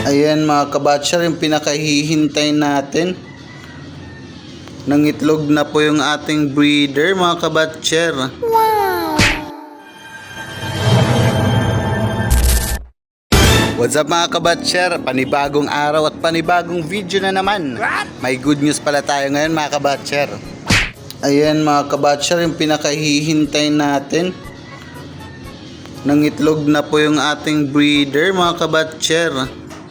Ayan mga kabatcher, yung pinakahihintay natin. Nangitlog na po yung ating breeder mga kabatcher. Wow! What's up mga kabatcher? Panibagong araw at panibagong video na naman. May good news pala tayo ngayon mga kabatcher. Ayan mga kabatcher, yung pinakahihintay natin. Nangitlog na po yung ating breeder mga kabatcher.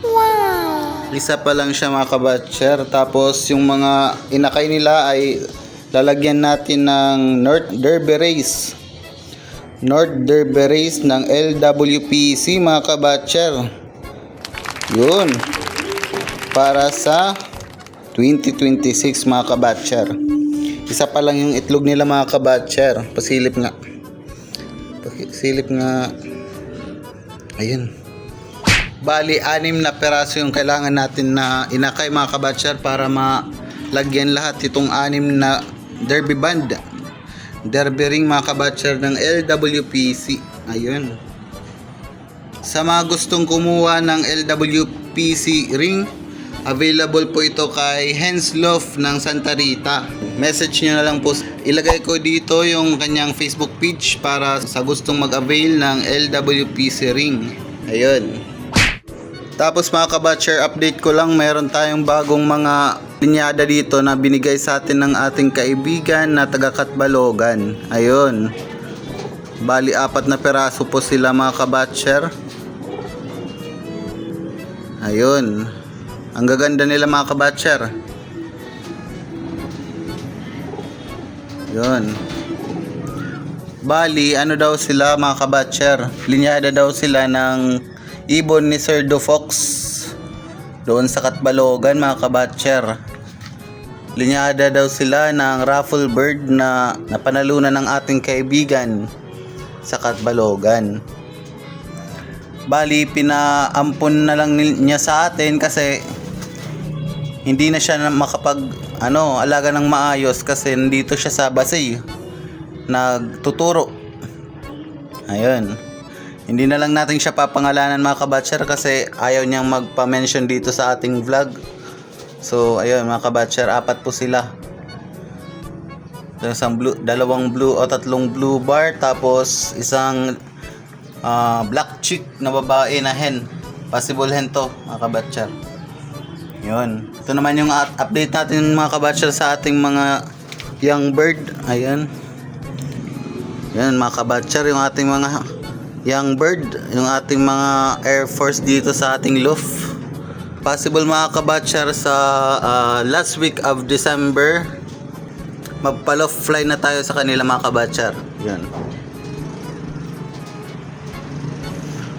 Wow! Isa pa lang siya mga kabatcher. Tapos yung mga inakay nila ay lalagyan natin ng North Derby Race. North Derby Race ng LWPC mga kabatcher. Yun. Para sa 2026 mga kabatcher. Isa pa lang yung itlog nila mga kabatcher. Pasilip nga. Pasilip nga. Ayun. Bali, 6 na peraso yung kailangan natin na inakay mga kabatcher para malagyan lahat itong 6 na derby band. Derby ring mga kabatcher ng LWPC. Ayun. Sa mga gustong kumuha ng LWPC ring, available po ito kay Henslof ng Santa Rita. Message nyo na lang po. Ilagay ko dito yung kanyang Facebook page para sa gustong mag-avail ng LWPC ring. Ayun. Tapos mga kabatcher, update ko lang, meron tayong bagong mga linyada dito na binigay sa atin ng ating kaibigan na taga Katbalogan. Ayun. Bali 4 na peraso po sila mga kabatcher. Ayun. Ang gaganda nila mga kabatcher. Yun. Bali, ano daw sila mga kabatcher? Linyada daw sila ng ibon ni Sir Dufox doon sa Katbalogan mga kabatcher. Linyada daw sila ng raffle bird na napanalunan ng ating kaibigan sa Katbalogan. Bali, pinaampon na lang niya sa atin kasi hindi na siya makapag alaga ng maayos kasi nandito siya sa Basay nagtuturo. Ayun. Hindi na lang natin siya papangalanan mga kabatcher kasi ayaw niyang magpa-mention dito sa ating vlog. So ayun mga kabatcher, 4 po sila. Isang blue, 2 blue o 3 blue bar, tapos isang black chick na babae na hen. Possible hen to mga kabatcher. Yun. Ito naman yung update natin mga kabatcher sa ating mga young bird. Ayun. Yan mga kabatcher, yung ating mga young bird, yung ating mga Air Force dito sa ating loft. Possible mga kabatcher sa last week of December magpa-loft fly na tayo sa kanila mga kabatcher. Yan.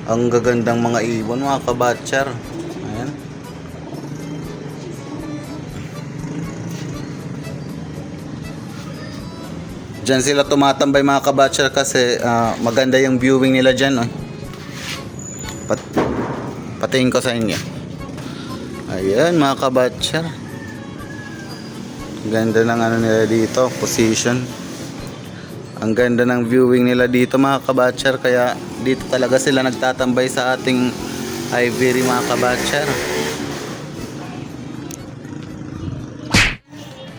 Ang gagandang mga ibon mga kabatcher. Ayan. Diyan sila tumatambay mga kabatcher kasi maganda yung viewing nila dyan. Patingin ko sa inyo. Ayan mga kabatcher. Ganda ng nila dito, position. Ang ganda ng viewing nila dito mga kabatcher, kaya dito talaga sila nagtatambay sa ating aviary mga kabatcher.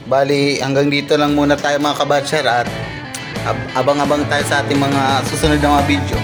Bali, hanggang dito lang muna tayo mga kabatcher at abang-abang tayo sa ating mga susunod na mga video.